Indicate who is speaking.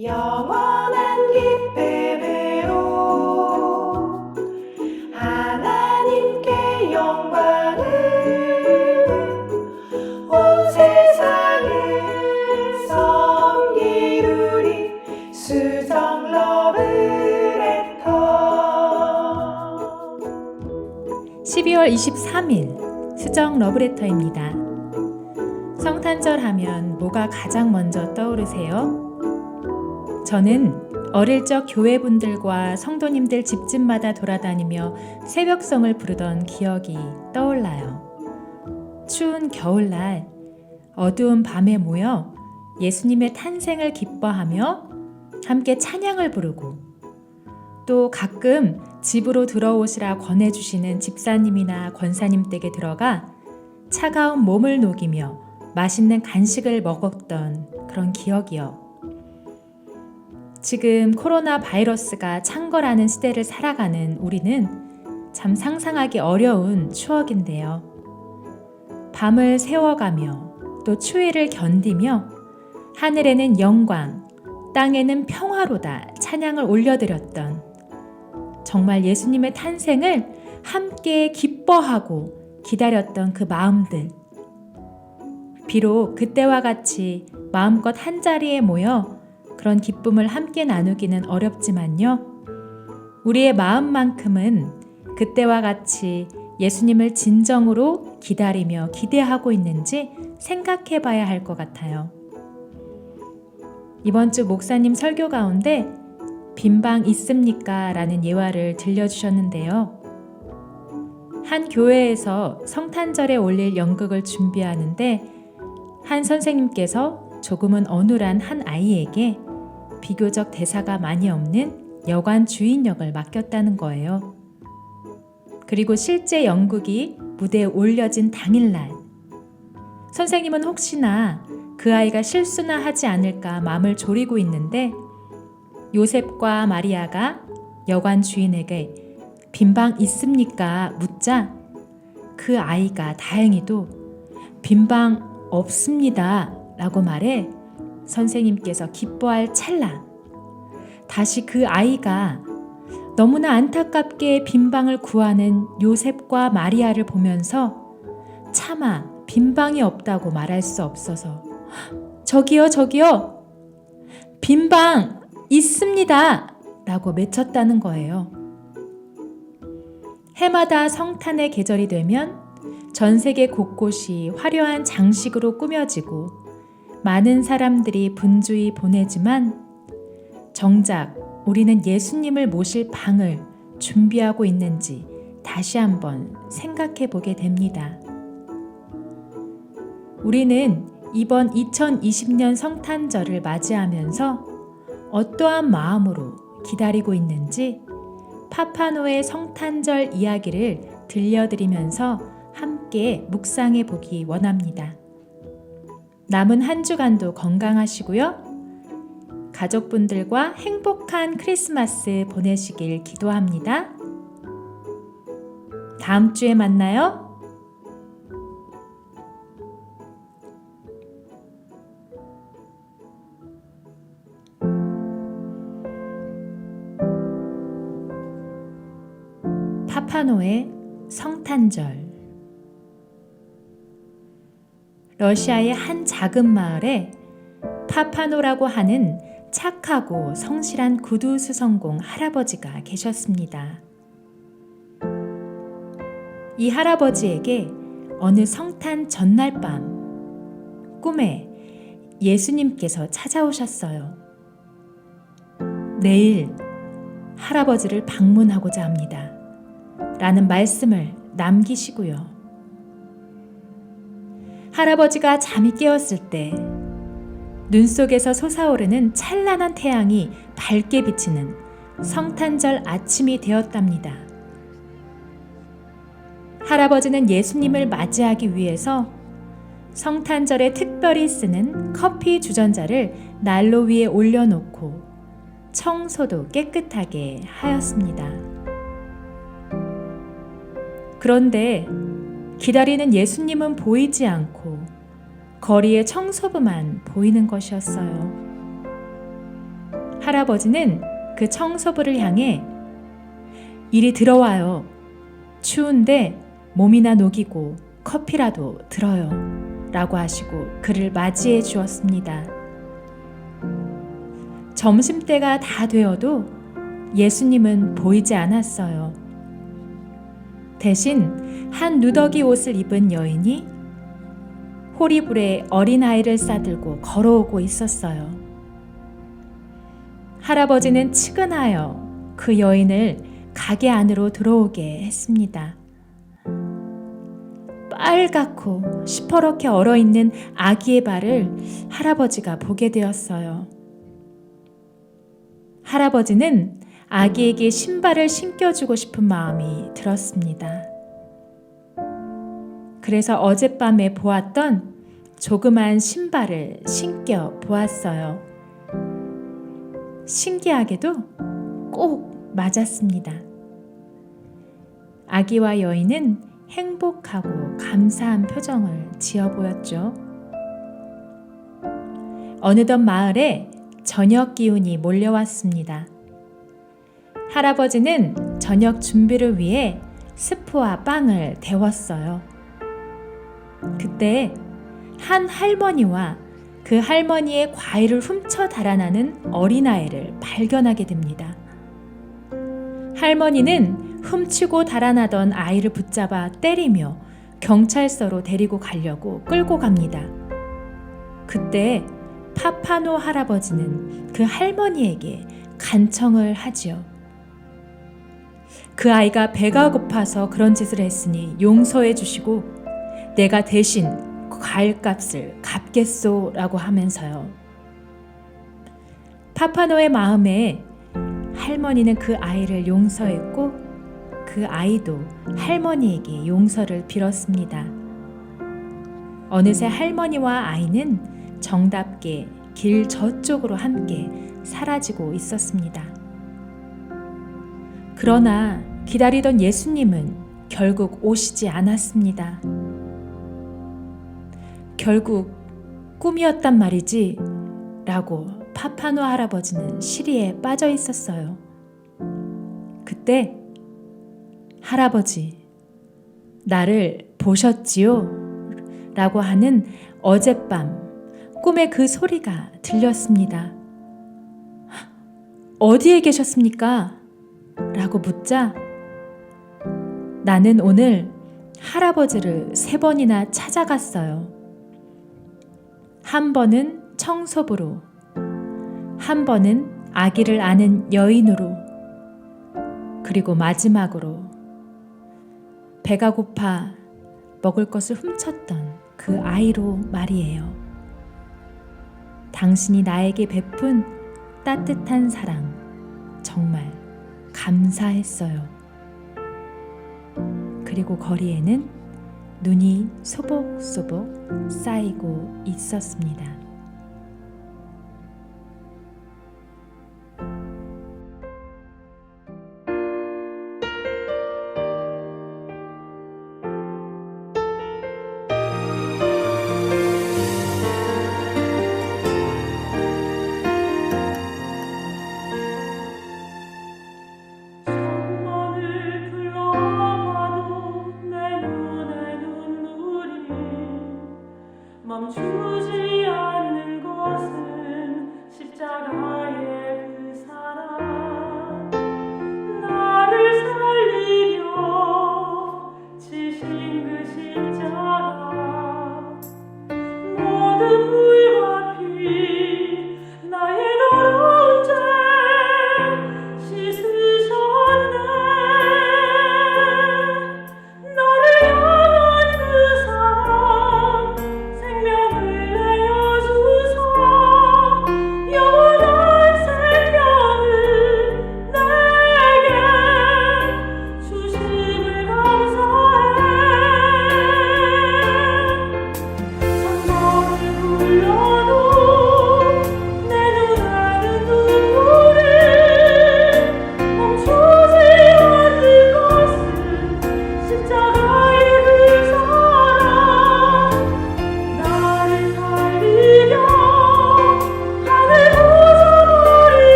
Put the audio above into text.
Speaker 1: 영원한 기쁨으로 하나님께 영광을 온 세상을 섬기루리. 수정 러브레터.
Speaker 2: 12월 23일 수정 러브레터입니다. 성탄절 하면 뭐가 가장 먼저 떠오르세요? 저는 어릴 적 교회분들과 성도님들 집집마다 돌아다니며 새벽성을 부르던 기억이 떠올라요. 추운 겨울날 어두운 밤에 모여 예수님의 탄생을 기뻐하며 함께 찬양을 부르고, 또 가끔 집으로 들어오시라 권해주시는 집사님이나 권사님 댁에 들어가 차가운 몸을 녹이며 맛있는 간식을 먹었던 그런 기억이요. 지금 코로나 바이러스가 창궐하는 시대를 살아가는 우리는 참 상상하기 어려운 추억인데요. 밤을 새워가며 또 추위를 견디며 하늘에는 영광, 땅에는 평화로다 찬양을 올려드렸던, 정말 예수님의 탄생을 함께 기뻐하고 기다렸던 그 마음들. 비록 그때와 같이 마음껏 한자리에 모여 그런 기쁨을 함께 나누기는 어렵지만요. 우리의 마음만큼은 그때와 같이 예수님을 진정으로 기다리며 기대하고 있는지 생각해 봐야 할 것 같아요. 이번 주 목사님 설교 가운데 빈방 있습니까? 라는 예화를 들려주셨는데요. 한 교회에서 성탄절에 올릴 연극을 준비하는데 한 선생님께서 조금은 어눌한 한 아이에게 비교적 대사가 많이 없는 여관 주인 역을 맡겼다는 거예요. 그리고 실제 연극이 무대에 올려진 당일날, 선생님은 혹시나 그 아이가 실수나 하지 않을까 마음을 졸이고 있는데 요셉과 마리아가 여관 주인에게 빈방 있습니까? 묻자 그 아이가 다행히도 빈방 없습니다 라고 말해 선생님께서 기뻐할 찰나 다시 그 아이가 너무나 안타깝게 빈방을 구하는 요셉과 마리아를 보면서 차마 빈방이 없다고 말할 수 없어서 저기요 빈방 있습니다 라고 외쳤다는 거예요. 해마다 성탄의 계절이 되면 전 세계 곳곳이 화려한 장식으로 꾸며지고 많은 사람들이 분주히 보내지만 정작 우리는 예수님을 모실 방을 준비하고 있는지 다시 한번 생각해 보게 됩니다. 우리는 이번 2020년 성탄절을 맞이하면서 어떠한 마음으로 기다리고 있는지 파파노의 성탄절 이야기를 들려드리면서 함께 묵상해 보기 원합니다. 남은 한 주간도 건강하시고요. 가족분들과 행복한 크리스마스 보내시길 기도합니다. 다음 주에 만나요. 파파노의 성탄절. 러시아의 한 작은 마을에 파파노라고 하는 착하고 성실한 구두수성공 할아버지가 계셨습니다. 이 할아버지에게 어느 성탄 전날 밤 꿈에 예수님께서 찾아오셨어요. 내일 할아버지를 방문하고자 합니다. 라는 말씀을 남기시고요. 할아버지가 잠이 깨었을 때 눈 속에서 솟아오르는 찬란한 태양이 밝게 비치는 성탄절 아침이 되었답니다. 할아버지는 예수님을 맞이하기 위해서 성탄절에 특별히 쓰는 커피 주전자를 난로 위에 올려놓고 청소도 깨끗하게 하였습니다. 그런데 기다리는 예수님은 보이지 않고 거리의 청소부만 보이는 것이었어요. 할아버지는 그 청소부를 향해 이리 들어와요. 추운데 몸이나 녹이고 커피라도 들어요. 라고 하시고 그를 맞이해 주었습니다. 점심때가 다 되어도 예수님은 보이지 않았어요. 대신 한 누더기 옷을 입은 여인이 호리불에 어린아이를 싸들고 걸어오고 있었어요. 할아버지는 측은하여 그 여인을 가게 안으로 들어오게 했습니다. 빨갛고 시퍼렇게 얼어있는 아기의 발을 할아버지가 보게 되었어요. 할아버지는 아기에게 신발을 신겨주고 싶은 마음이 들었습니다. 그래서 어젯밤에 보았던 조그만 신발을 신겨 보았어요. 신기하게도 꼭 맞았습니다. 아기와 여인은 행복하고 감사한 표정을 지어 보였죠. 어느덧 마을에 저녁 기운이 몰려왔습니다. 할아버지는 저녁 준비를 위해 스프와 빵을 데웠어요. 그때 한 할머니와 그 할머니의 과일을 훔쳐 달아나는 어린아이를 발견하게 됩니다. 할머니는 훔치고 달아나던 아이를 붙잡아 때리며 경찰서로 데리고 가려고 끌고 갑니다. 그때 파파노 할아버지는 그 할머니에게 간청을 하지요. 그 아이가 배가 고파서 그런 짓을 했으니 용서해 주시고 내가 대신 과일값을 갚겠소 라고 하면서요. 파파노의 마음에 할머니는 그 아이를 용서했고 그 아이도 할머니에게 용서를 빌었습니다. 어느새 할머니와 아이는 정답게 길 저쪽으로 함께 사라지고 있었습니다. 그러나 기다리던 예수님은 결국 오시지 않았습니다. 결국 꿈이었단 말이지 라고 파파노 할아버지는 시리에 빠져 있었어요. 그때 할아버지, 나를 보셨지요? 라고 하는 어젯밤 꿈의 그 소리가 들렸습니다. 어디에 계셨습니까? 라고 묻자 나는 오늘 할아버지를 3번이나 찾아갔어요. 한 번은 청소부로, 한 번은 아기를 아는 여인으로, 그리고 마지막으로 배가 고파 먹을 것을 훔쳤던 그 아이로 말이에요. 당신이 나에게 베푼 따뜻한 사랑 정말 감사했어요. 그리고 거리에는 눈이 소복소복 쌓이고 있었습니다.